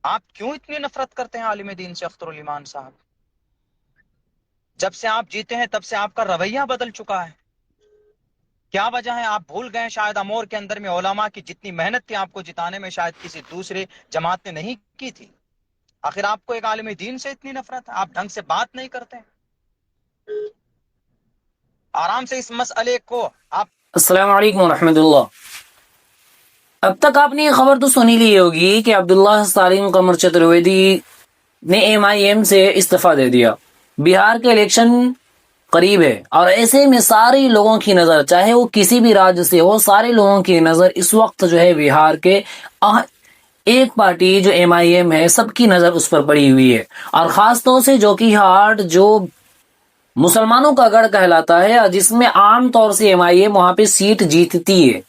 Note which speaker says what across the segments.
Speaker 1: آپ کیوں اتنی نفرت کرتے ہیں عالم دین سے اختر الایمان صاحب؟ جب سے آپ جیتے ہیں تب سے آپ کا رویہ بدل چکا ہے. کیا وجہ ہے؟ آپ بھول گئے شاید امور کے اندر میں علماء کی جتنی محنت تھی آپ کو جتانے میں شاید کسی دوسرے جماعت نے نہیں کی تھی. آخر آپ کو ایک عالم دین سے اتنی نفرت ہے؟ آپ ڈھنگ سے بات نہیں کرتے ہیں. آرام سے اس مسئلے کو آپ.
Speaker 2: السلام علیکم ورحمۃ اللہ. اب تک آپ نے یہ خبر تو سنی لی ہوگی کہ عبداللہ سالم قمر چترویدی نے ایم آئی ایم سے استعفیٰ دے دیا. بہار کے الیکشن قریب ہے اور ایسے میں سارے لوگوں کی نظر، چاہے وہ کسی بھی راج سے ہو، سارے لوگوں کی نظر اس وقت جو ہے بہار کے ایک پارٹی جو ایم آئی ایم ہے، سب کی نظر اس پر پڑی ہوئی ہے. اور خاص طور سے جوکی ہاٹ جو مسلمانوں کا گڑھ کہلاتا ہے اور جس میں عام طور سے ایم آئی ایم وہاں پہ سیٹ جیتتی ہے،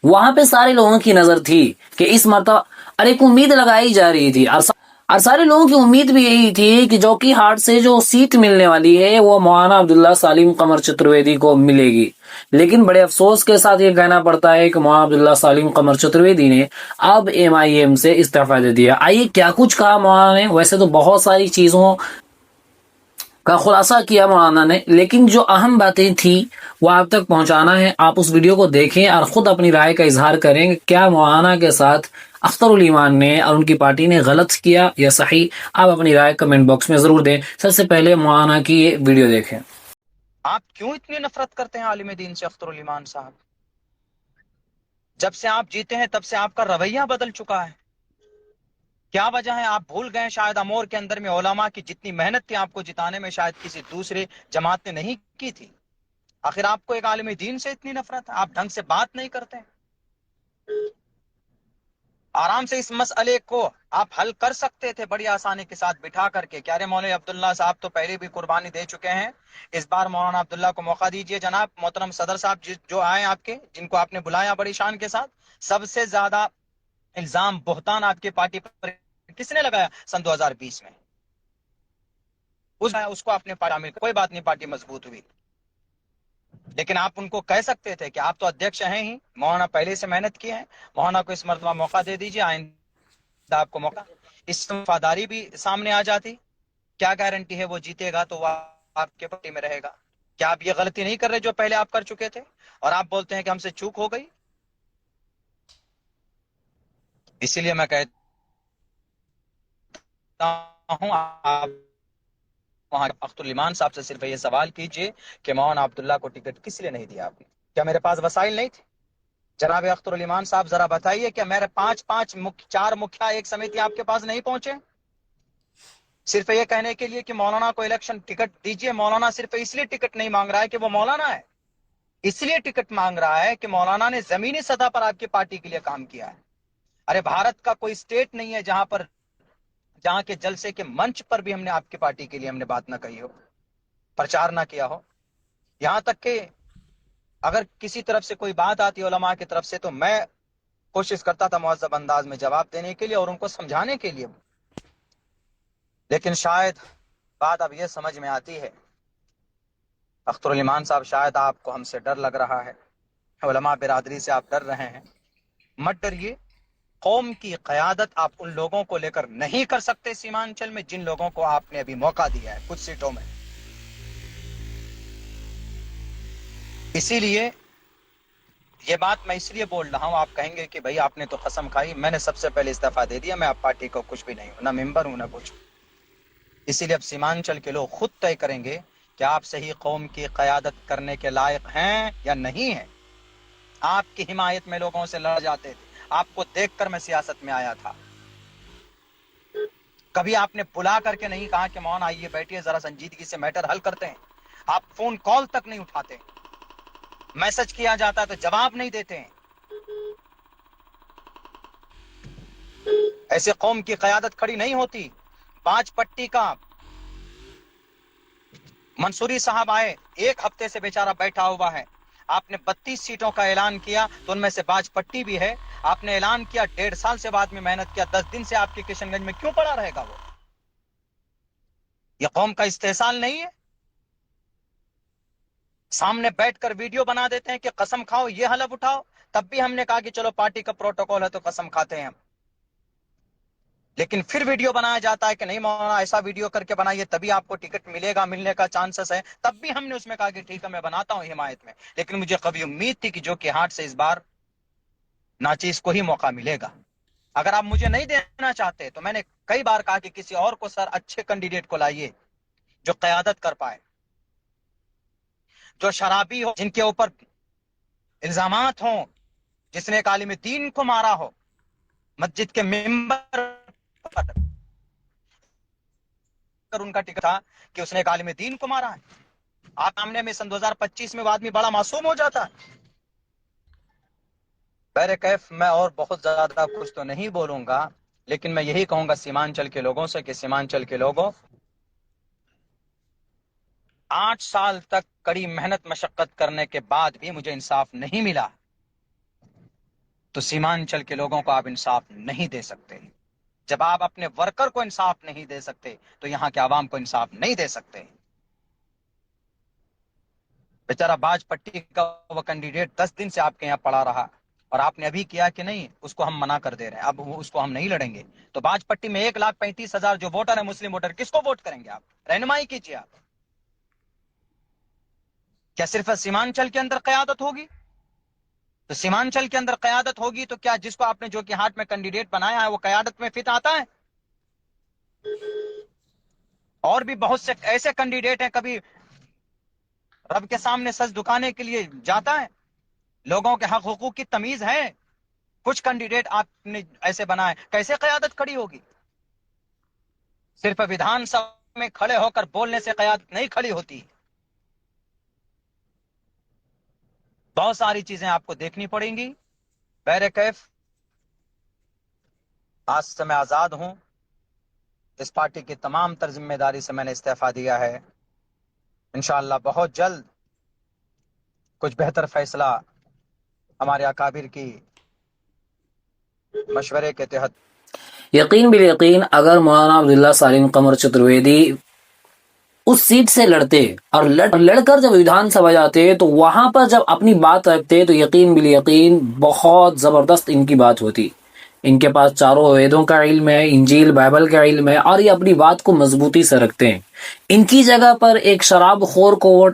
Speaker 2: وہاں پہ سارے لوگوں کی نظر تھی کہ اس مرتبہ اور ایک امید لگائی جا رہی تھی اور سارے لوگوں کی امید بھی یہی تھی کہ جوکی ہاٹ سے جو سیٹ ملنے والی ہے وہ مولانا عبداللہ سالم قمر چترویدی کو ملے گی. لیکن بڑے افسوس کے ساتھ یہ کہنا پڑتا ہے کہ مولانا عبداللہ سالم قمر چترویدی نے اب ایم آئی ایم سے استعفیٰ دے دیا. آئیے کیا کچھ کہا مولانا نے. ویسے تو بہت ساری چیزوں کا خلاصہ کیا مولانا نے، لیکن جو اہم باتیں تھیں وہ آپ تک پہنچانا ہے. آپ اس ویڈیو کو دیکھیں اور خود اپنی رائے کا اظہار کریں کہ کیا مولانا کے ساتھ اختر الایمان نے اور ان کی پارٹی نے غلط کیا یا صحیح. آپ اپنی رائے کمنٹ باکس میں ضرور دیں. سب سے پہلے مولانا کی یہ ویڈیو دیکھیں.
Speaker 1: آپ کیوں اتنی نفرت کرتے ہیں عالم دین سے اختر الایمان صاحب؟ جب سے آپ جیتے ہیں تب سے آپ کا رویہ بدل چکا ہے. کیا وجہ ہے؟ آپ بھول گئے شاید امور کے اندر میں علماء کی جتنی محنت تھی آپ کو جتانے میں شاید کسی دوسرے جماعت نے نہیں کی تھی. آخر آپ کو ایک عالم دین سے اتنی نفرت ہے؟ آپ ڈھنگ سے بات نہیں کرتے ہیں. آرام سے اس مسئلے کو آپ حل کر سکتے تھے بڑی آسانی کے ساتھ بٹھا کر کے. کیا رے مولوی عبداللہ صاحب تو پہلے بھی قربانی دے چکے ہیں، اس بار مولانا عبداللہ کو موقع دیجئے. جناب محترم صدر صاحب جو آئے آپ کے، جن کو آپ نے بلایا بڑی شان کے ساتھ، سب سے زیادہ الزام بہتان آپ کی پارٹی پر کس نے لگایا سن 2020 میں؟ اس کو آپ نے پارٹی، کوئی بات نہیں، پارٹی مضبوط ہوئی. لیکن آپ ان کو کہہ سکتے تھے کہ آپ تو ادھیکش ہیں ہی، مولانا پہلے سے محنت کی ہے، مولانا کو اس مرتبہ موقع دے دیجیے، آئندہ آپ کو موقع. اس سے وفاداری بھی سامنے آ جاتی. کیا گارنٹی ہے وہ جیتے گا تو وہ آپ کے پارٹی میں رہے گا؟ کیا آپ یہ غلطی نہیں کر رہے جو پہلے آپ کر چکے تھے اور آپ بولتے ہیں کہ ہم سے چوک ہو گئی؟ اسی لیے میں کہتا ہوں آپ وہاں اختر الایمان صاحب سے صرف یہ سوال کیجئے کہ مولانا عبداللہ کو ٹکٹ کس لیے نہیں دیا آپ نے؟ کیا میرے پاس وسائل نہیں تھے؟ جناب اختر الایمان صاحب ذرا بتائیے کہ میرے چار مکھیا ایک سمیتی آپ کے پاس نہیں پہنچے صرف یہ کہنے کے لیے کہ مولانا کو الیکشن ٹکٹ دیجئے؟ مولانا صرف اس لیے ٹکٹ نہیں مانگ رہا ہے کہ وہ مولانا ہے، اس لیے ٹکٹ مانگ رہا ہے کہ مولانا نے زمینی سطح پر آپ کی پارٹی کے لیے کام کیا ہے. ارے بھارت کا کوئی اسٹیٹ نہیں ہے جہاں کے جلسے کے منچ پر بھی ہم نے آپ کی پارٹی کے لیے ہم نے بات نہ کہی ہو، پرچار نہ کیا ہو. یہاں تک کہ اگر کسی طرف سے کوئی بات آتی علماء کی طرف سے تو میں کوشش کرتا تھا مہذب انداز میں جواب دینے کے لیے اور ان کو سمجھانے کے لیے. لیکن شاید بات اب یہ سمجھ میں آتی ہے، اختر الایمان صاحب شاید آپ کو ہم سے ڈر لگ رہا ہے، علماء برادری سے آپ ڈر رہے ہیں. مت ڈریے. قوم کی قیادت آپ ان لوگوں کو لے کر نہیں کر سکتے سیمانچل میں جن لوگوں کو آپ نے ابھی موقع دیا ہے کچھ سیٹوں میں. اسی لیے یہ بات میں اس لیے بول رہا ہوں. آپ کہیں گے کہ بھئی آپ نے تو قسم کھائی، میں نے سب سے پہلے استعفیٰ دے دیا، میں آپ پارٹی کو کچھ بھی نہیں ہوں، نہ ممبر ہوں نہ کچھ. اسی لیے اب سیمانچل کے لوگ خود طے کریں گے کہ آپ صحیح قوم کی قیادت کرنے کے لائق ہیں یا نہیں ہیں. آپ کی حمایت میں لوگوں سے لڑ جاتے تھے، آپ کو دیکھ کر میں سیاست میں آیا تھا. کبھی آپ نے بلا کر کے نہیں کہا کہ مولانا آئیے بیٹھیے ذرا سنجیدگی سے میٹر حل کرتے ہیں. آپ فون کال تک نہیں اٹھاتے، میسج کیا جاتا ہے تو جواب نہیں دیتے ہیں. ایسے قوم کی قیادت کھڑی نہیں ہوتی. پانچ پٹی کا منصوری صاحب آئے، ایک ہفتے سے بیچارہ بیٹھا ہوا ہے. آپ نے 32 سیٹوں کا اعلان کیا تو ان میں سے باج پٹی بھی ہے. آپ نے اعلان کیا، 1.5 سال سے بعد میں محنت کیا، 10 دن سے آپ کے کشن گنج میں کیوں پڑا رہے گا وہ؟ یہ قوم کا استحصال نہیں ہے؟ سامنے بیٹھ کر ویڈیو بنا دیتے ہیں کہ قسم کھاؤ یہ حلف اٹھاؤ. تب بھی ہم نے کہا کہ چلو پارٹی کا پروٹوکول ہے تو قسم کھاتے ہیں ہم. لیکن پھر ویڈیو بنایا جاتا ہے کہ نہیں مولانا ایسا ویڈیو کر کے بنائیے تبھی آپ کو ٹکٹ ملے گا، ملنے کا چانسز ہے. تب بھی ہم نے اس میں کہا کہ ٹھیک ہے میں بناتا ہوں حمایت میں، لیکن مجھے کبھی امید تھی کہ جو کہ ہارٹ سے اس بار ناچیز کو ہی موقع ملے گا. اگر آپ مجھے نہیں دینا چاہتے تو میں نے کئی بار کہا کہ کسی اور کو سر اچھے کینڈیڈیٹ کو لائیے جو قیادت کر پائے، جو شرابی ہو، جن کے اوپر الزامات ہوں، جس نے ایک عالم دین کو مارا ہو مسجد کے ممبر پر، ان کا ٹکٹ تھا کہ اس نے ایک عالم دین کو مارا ہے. آپ سامنے میں سن 2025 میں وہ آدمی بڑا معصوم ہو جاتا ہے. بہرکیف میں اور بہت زیادہ کچھ تو نہیں بولوں گا، لیکن میں یہی کہوں گا سیمانچل کے لوگوں سے کہ سیمانچل کے لوگوں، 8 سال تک کڑی محنت مشقت کرنے کے بعد بھی مجھے انصاف نہیں ملا، تو سیمانچل کے لوگوں کو آپ انصاف نہیں دے سکتے. جب آپ اپنے ورکر کو انصاف نہیں دے سکتے تو یہاں کے عوام کو انصاف نہیں دے سکتے. بیچارہ باج پٹی کا وہ کینڈیڈیٹ 10 دن سے آپ کے یہاں پڑا رہا، اور آپ نے ابھی کیا کہ نہیں اس کو ہم منع کر دے رہے ہیں، اب اس کو ہم نہیں لڑیں گے. تو باج پٹی میں 1,35,000 جو ووٹر ہیں مسلم ووٹر، کس کو ووٹ کریں گے آپ؟ رہنمائی کیجیے. آپ کیا صرف سیمانچل کے اندر قیادت ہوگی؟ تو سیمانچل کے اندر قیادت ہوگی تو کیا جس کو آپ نے جو کہ ہاتھ میں کینڈیڈیٹ بنایا ہے وہ قیادت میں فٹ آتا ہے؟ اور بھی بہت سے ایسے کینڈیڈیٹ ہیں، کبھی رب کے سامنے سچ دکھانے کے لیے جاتا ہے، لوگوں کے حق حقوق کی تمیز ہے. کچھ کینڈیڈیٹ آپ نے ایسے بنائے، کیسے قیادت کھڑی ہوگی؟ صرف ویدھان سبھا میں کھڑے ہو کر بولنے سے قیادت نہیں کھڑی ہوتی. بہت ساری چیزیں آپ کو دیکھنی پڑیں گی. بہرکیف آج سے میں آزاد ہوں، اس پارٹی کی تمام تر ذمہ داری سے میں نے استعفیٰ دیا ہے. انشاءاللہ بہت جلد کچھ بہتر فیصلہ ہمارے اکابر کی مشورے کے تحت.
Speaker 2: یقین بالیقین اگر مولانا عبداللہ سالم قمر چترویدی اس سیٹ سے لڑتے اور لڑ کر جب ویدھان سبھا جاتے تو وہاں پر جب اپنی بات رکھتے تو یقین بالیقین بہت زبردست ان کی بات ہوتی. ان کے پاس چاروں ویدوں کا علم ہے، انجیل بائبل کا علم ہے، اور یہ اپنی بات کو مضبوطی سے رکھتے ہیں. ان کی جگہ پر ایک شراب خور کو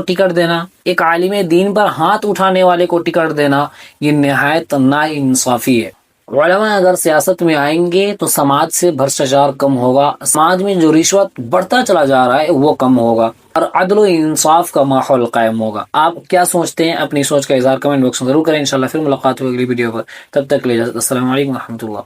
Speaker 2: ٹکٹ دینا، ایک عالم دین پر ہاتھ اٹھانے والے کو ٹکٹ دینا، یہ نہایت ناانصافی ہے. علماء اگر سیاست میں آئیں گے تو سماج سے بھرشٹاچار کم ہوگا، سماج میں جو رشوت بڑھتا چلا جا رہا ہے وہ کم ہوگا، اور عدل و انصاف کا ماحول قائم ہوگا. آپ کیا سوچتے ہیں؟ اپنی سوچ کا اظہار کمنٹ باکس میں ضرور کریں. انشاءاللہ پھر ملاقات ہوگی اگلی ویڈیو پر. تب تک کے لیے السلام علیکم و رحمۃ اللہ.